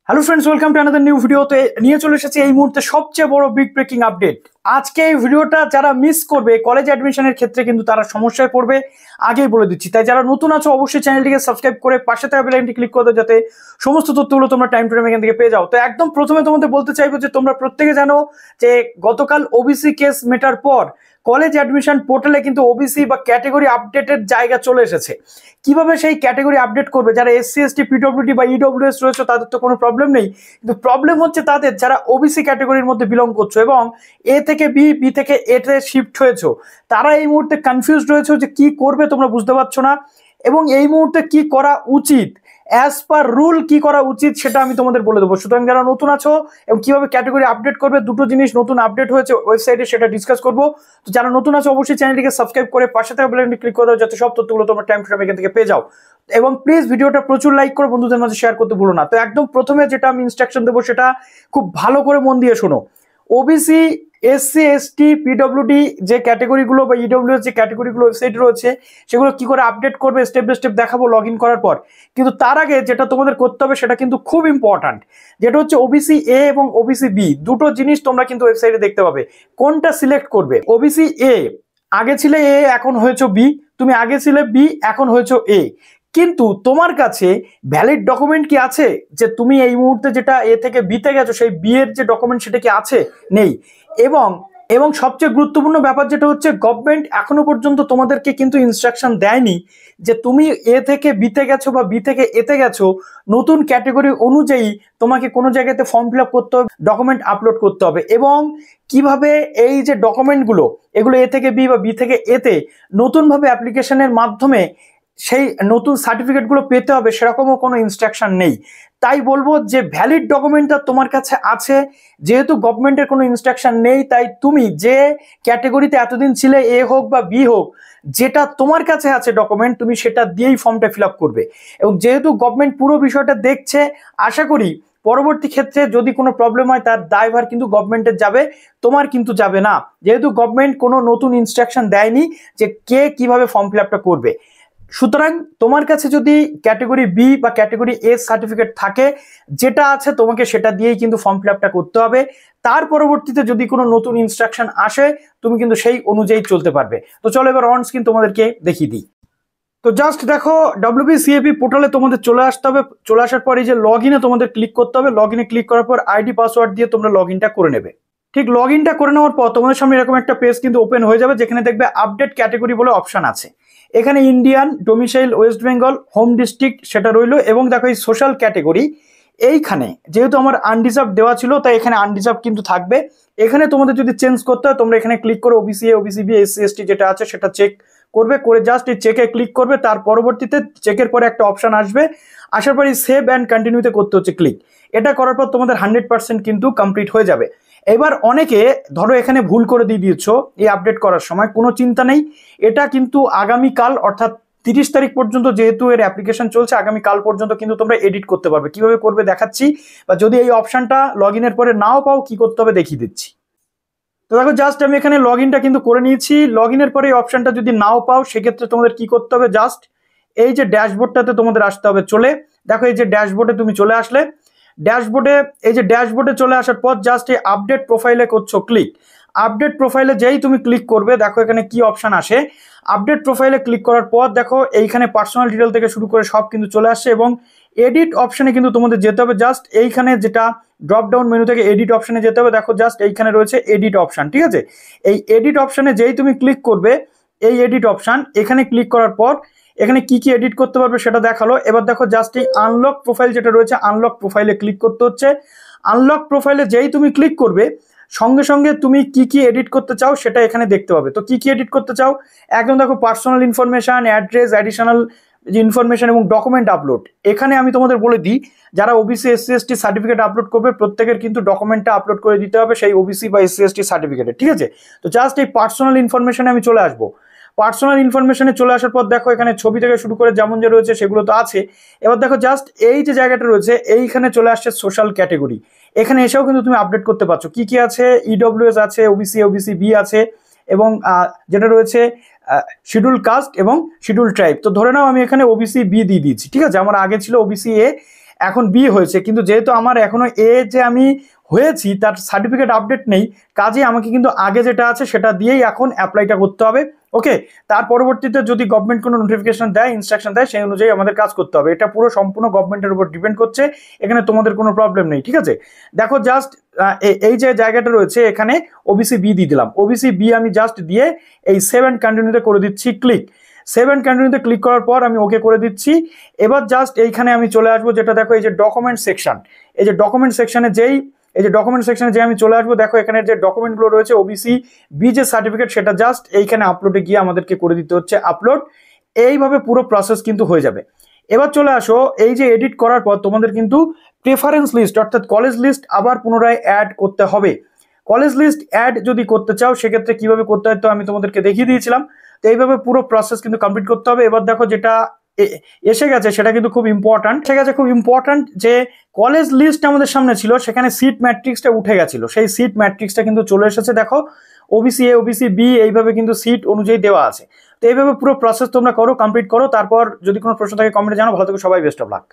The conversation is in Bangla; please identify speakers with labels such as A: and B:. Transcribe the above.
A: Hello friends, welcome to another new ভিডিওতে নিয়ে চলে এসেছি এই মুহূর্তে সবচেয়ে বড় বিগ ব্রেকিং আপডেট। আজকে এই ভিডিওটা যারা মিস করবে কলেজ অ্যাডমিশনের ক্ষেত্রে কিন্তু তারা সমস্যায় পড়বে, আগেই বলে দিচ্ছি। তাই যারা নতুন আছো অবশ্যই চ্যানেলটিকে সাবস্ক্রাইব করে পাশে থাকা বেল আইকনটি ক্লিক করে দাও, যাতে সমস্ত তথ্যগুলো তোমরা টাইম টু টাইম এখান থেকে পেয়ে যাও। তো একদম প্রথমে তোমাদের বলতে চাইবো যে তোমরা প্রত্যেকে জানো যে গতকাল ওবিসি কেস মেটার পর কলেজ অ্যাডমিশন পোর্টালে কিন্তু ওবিসি বা ক্যাটেগরি আপডেটের জায়গা চলে এসেছে। কিভাবে সেই ক্যাটেগরি আপডেট করবে? যারা এসসি এসটি পিডব্লিউডি বা ইডব্লিউএস রয়েছে তাদের তো কোনো প্রবলেম নেই, কিন্তু প্রবলেম হচ্ছে তাদের যারা ওবিসি ক্যাটেগরির মধ্যে বিলং করছো এবং এ থেকে বি, বি থেকে এ তে শিফট হয়েছো, তারা এই মুহূর্তে কনফিউজড রয়েছে যে কি করবে তোমরা বুঝতে পারছো না, এবং এই মুহূর্তে কি করা উচিত, অ্যাজ পার রুল কি করা উচিত সেটা আমি তোমাদের বলে দেবো। সুতরাং যারা নতুন আছো এবং কিভাবে ক্যাটেগরি আপডেট করবে, দুটো জিনিস নতুন আপডেট হয়েছে ওয়েবসাইটে, সেটা ডিসকাস করবো। তো যারা নতুন আছো অবশ্যই চ্যানেলটিকে সাবস্ক্রাইব করে পাশে থাকা বেল আইকনটি ক্লিক করে দাও, যাতে সব তথ্যগুলো তোমরা টাইম টু টাইম এখান থেকে পেয়ে যাও। এবং প্লিজ ভিডিওটা প্রচুর লাইক করে বন্ধুদের মাঝে শেয়ার করতে ভুলো না। তো একদম প্রথমে যেটা আমি ইনস্ট্রাকশন দেবো সেটা খুব ভালো করে মন দিয়ে শোনো। ওবিসি, এসসি এসটি পিডব্লিউডি যে ক্যাটেগরিগুলো বা ইডব্লিউএস যে ক্যাটেগরিগুলো ওয়েবসাইটে রয়েছে সেগুলো কি করে আপডেট করবে স্টেপ বাই স্টেপ দেখাবো লগ ইন করার পর। কিন্তু তার আগে যেটা তোমাদের করতে হবে সেটা কিন্তু খুব ইম্পর্ট্যান্ট, যেটা হচ্ছে ওবিসি এ এবং ওবিসি বি দুটো জিনিস তোমরা কিন্তু ওয়েবসাইটে দেখতে পাবে। কোনটা সিলেক্ট করবে? ওবিসি এ, আগে ছিলে এ এখন হয়েছে বি, তুমি আগে ছিলে বি এখন হয়েছে এ, কিন্তু তোমার কাছে ভ্যালিড ডকুমেন্ট কি আছে যে তুমি এই মুহূর্তে যেটা এ থেকে বিতে গেছো সেই বি এর যে ডকুমেন্ট সেটা কি আছে? নেই। এবং এবং সবচেয়ে গুরুত্বপূর্ণ ব্যাপার যেটা হচ্ছে গভর্নমেন্ট এখনো পর্যন্ত তোমাদেরকে কিন্তু ইনস্ট্রাকশন দেয়নি যে তুমি এ থেকে বিতে গেছো বা বি থেকে এতে গেছো, নতুন ক্যাটেগরি অনুযায়ী তোমাকে কোনো জায়গাতে ফর্ম ফিল আপ করতে হবে, ডকুমেন্ট আপলোড করতে হবে, এবং কিভাবে এই যে ডকুমেন্টগুলো এগুলো এ থেকে বি বা বি থেকে এতে নতুনভাবে অ্যাপ্লিকেশনের মাধ্যমে সেই নতুন সার্টিফিকেটগুলো পেতে হবে সেরকমও কোনো ইনস্ট্রাকশন নেই। তাই বলবো যে ভ্যালিড ডকুমেন্টটা তোমার কাছে আছে, যেহেতু গভর্নমেন্টের কোনো ইনস্ট্রাকশন নেই, তাই তুমি যে ক্যাটেগরিতে এতদিন ছিলে এ হোক বা বি হোক, যেটা তোমার কাছে আছে ডকুমেন্ট তুমি সেটা দিয়েই ফর্মটা ফিল আপ করবে। এবং যেহেতু গভর্নমেন্ট পুরো বিষয়টা দেখছে, আশা করি পরবর্তী ক্ষেত্রে যদি কোনো প্রবলেম হয় তার দায়ভার কিন্তু গভর্নমেন্টের যাবে, তোমার কিন্তু যাবে না, যেহেতু গভর্নমেন্ট কোনো নতুন ইনস্ট্রাকশন দেয়নি যে কে কিভাবে ফর্ম ফিল আপটা করবে। সুতরাং তোমার কাছে যদি ক্যাটেগরি বি বা ক্যাটেগরি এ সার্টিফিকেট থাকে, যেটা আছে তোমাকে সেটা দিয়েই কিন্তু ফর্ম ফিল আপটা করতে হবে। তার পরবর্তীতে যদি কোনো নতুন ইনস্ট্রাকশন আসে তুমি কিন্তু সেই অনুযায়ী চলতে পারবে। তো চলো এবার অন স্ক্রিন তোমাদেরকে দেখিয়ে দিই। তো জাস্ট দেখো WBCAP পোর্টালে তোমাদের চলে আসতে হবে। চলে আসার পর এই যে লগ ইনে তোমাদের ক্লিক করতে হবে। লগ ইনে ক্লিক করার পর আইডি পাসওয়ার্ড দিয়ে তোমরা লগ ইনটা করে নেবে। ঠিক লগ ইনটা করে নেওয়ার পর তোমাদের সামনে এরকম একটা পেজ কিন্তু ওপেন হয়ে যাবে, যেখানে দেখবে আপডেট ক্যাটেগরি বলে অপশন আছে। এখানে Indian, domicile West Bengal, home district সেটা রইলো, এবং দেখো এই সোশ্যাল ক্যাটেগরি এইখানে যেহেতু আমার আনরিজার্ভ দেওয়া ছিল তাই এখানে আনরিজার্ভ কিন্তু থাকবে। এখানে তোমাদের যদি চেঞ্জ করতে হয় তোমরা এখানে ক্লিক করে OBC A, OBC B, SC ST যেটা আছে সেটা চেক করবে, করে জাস্ট এই চেকে ক্লিক করবে। তার পরবর্তীতে চেকের পরে একটা অপশন আসবে, আসার পরে সেভ অ্যান্ড কন্টিনিউতে করতে হচ্ছে ক্লিক। এটা করার পর তোমাদের 100% কিন্তু কমপ্লিট হয়ে যাবে। এবার অনেকে ধরো এখানে ভুল করে দিয়ে দিয়েছো এই আপডেট করার সময়, কোনো চিন্তা নেই, এটা কিন্তু আগামীকাল অর্থাৎ 30 তারিখ পর্যন্ত যেহেতু এর অ্যাপ্লিকেশন চলছে, আগামীকাল পর্যন্ত কিন্তু তোমরা এডিট করতে পারবে। কিভাবে করবে দেখাচ্ছি, বা যদি এই অপশনটা লগ ইনের পরে নাও পাও কি করতে হবে দেখিয়ে দিচ্ছি। তো দেখো জাস্ট আমি এখানে লগ ইনটা কিন্তু করে নিয়েছি। লগ ইনের পরে এই অপশনটা যদি নাও পাও সেক্ষেত্রে তোমাদের কি করতে হবে, জাস্ট এই যে ড্যাশবোর্ডটাতে তোমাদের আসতে হবে। চলে দেখো এই যে ড্যাশবোর্ডে তুমি চলে আসলে, ড্যাশবোর্ডে এই যে ড্যাশবোর্ডে চলে আসার পর জাস্ট এই আপডেট প্রোফাইলে করছো ক্লিক। আপডেট প্রোফাইলে যেই তুমি ক্লিক করবে দেখো এখানে কি অপশন আসে। আপডেট প্রোফাইলে ক্লিক করার পর দেখো এইখানে পার্সোনাল ডিটেল থেকে শুরু করে সব কিন্তু চলে আসছে, এবং এডিট অপশনে কিন্তু তোমাদের যেতে হবে। জাস্ট এইখানে যেটা ড্রপ ডাউন মেনু থেকে এডিট অপশনে যেতে হবে, দেখো জাস্ট এইখানে রয়েছে এডিট অপশন, ঠিক আছে? এই এডিট অপশনে যেই তুমি ক্লিক করবে, এই এডিট অপশন এখানে ক্লিক করার পর এখানে কি কি এডিট করতে পারবে সেটা দেখালো। এবার দেখো জাস্ট এই আনলক প্রোফাইল যেটা রয়েছে আনলক প্রোফাইলে ক্লিক করতে হচ্ছে। আনলক প্রোফাইলে যেই তুমি ক্লিক করবে সঙ্গে সঙ্গে তুমি কি কি এডিট করতে চাও সেটা এখানে দেখতে পাবে। তো কি কি এডিট করতে চাও, একদম দেখো personal information, address, additional information এবং ডকুমেন্ট আপলোড। এখানে আমি তোমাদের বলে দিই, যারা OBC SC ST certificate upload করবে প্রত্যেকের কিন্তু ডকুমেন্টটা আপলোড করে দিতে হবে সেই ওবিসি বা এসসি এসটি সার্টিফিকেটে, ঠিক আছে? তো জাস্ট এই পার্সোনাল ইনফরমেশনে আমি চলে আসবো। পার্সোনাল ইনফরমেশনে চলে আসার পর দেখো এখানে ছবি থেকে শুরু করে যেমন যে রয়েছে সেগুলো তো আছে। এবার দেখো জাস্ট এই যে জায়গাটা রয়েছে এইখানে চলে আসছে সোশ্যাল ক্যাটেগরি। এখানে এসেও কিন্তু তুমি আপডেট করতে পারছো কি কি আছে, ইডব্লিউএস আছে, ওবিসি, ওবিসি বি আছে, এবং যেটা রয়েছে শিডিউল কাস্ট এবং শিডিউল ট্রাইব। তো ধরে নাও আমি এখানে ওবিসি বি দিয়ে দিয়েছি, ঠিক আছে? আমার আগে ছিল ওবিসি এ, এখন বি হয়েছে, কিন্তু যেহেতু আমার এখনো এ যে আমি হয়েছি তার সার্টিফিকেট আপডেট নেই, কাজে আমাকে কিন্তু আগে যেটা আছে সেটা দিয়েই এখন অ্যাপ্লাইটা করতে হবে। ওকে, তার পরবর্তীতে যদি গভর্নমেন্ট কোনো নোটিফিকেশন দেয়, ইনস্ট্রাকশন দেয়, সেই অনুযায়ী আমাদের কাজ করতে হবে। এটা পুরো সম্পূর্ণ গভর্নমেন্টের উপর ডিপেন্ড করছে, এখানে তোমাদের কোনো প্রবলেম নেই। ঠিক আছে, দেখো জাস্ট এই যে জায়গাটা রয়েছে এখানে ওবিসি বি দিয়ে দিলাম। ওবিসি বি আমি জাস্ট দিয়ে এই সেভ এন্ড কন্টিনিউতে করে দিচ্ছি ক্লিক। সেভ এন্ড কন্টিনিউতে ক্লিক করার পর আমি ওকে করে দিচ্ছি। এবার জাস্ট এইখানে আমি চলে আসবো, যেটা দেখো এই যে ডকুমেন্ট সেকশন, এই যে ডকুমেন্ট সেকশনে যে আমি চলে আসবো, দেখো এখানে যে ডকুমেন্টগুলো রয়েছে ওবিসি বি যে সার্টিফিকেট, সেটা জাস্ট এইখানে আপলোডে গিয়ে আমাদেরকে করে দিতে হচ্ছে আপলোড। এইভাবে পুরো প্রসেস কিন্তু হয়ে যাবে। এবার চলে আসো, এই যে এডিট করার পর তোমাদের কিন্তু প্রেফারেন্স লিস্ট অর্থাৎ কলেজ লিস্ট আবার পুনরায় অ্যাড করতে হবে। কলেজ লিস্ট অ্যাড যদি করতে চাও সেক্ষেত্রে কিভাবে করতে হয় তো আমি তোমাদেরকে দেখিয়ে দিয়েছিলাম। তো এইভাবে পুরো প্রসেস কিন্তু কমপ্লিট করতে হবে। এবার দেখো যেটা এসে গেছে সেটা কিন্তু খুব ইম্পর্ট্যান্ট যে কলেজ লিস্ট আমাদের সামনে ছিল, সেখানে সিট ম্যাট্রিক্সটা উঠে গেছিল, সেই সিট ম্যাট্রিক্সটা কিন্তু চলে এসেছে। দেখো ওবিসি এ, ওবিসি বি এইভাবে কিন্তু সিট অনুযায়ী দেওয়া আছে। তো এইভাবে পুরো প্রসেস তোমরা করো, কমপ্লিট করো। তারপর যদি কোনো প্রশ্ন থাকে কমেন্টে জানাও। ভালো থেকো সবাই, বেস্ট অফ লাক।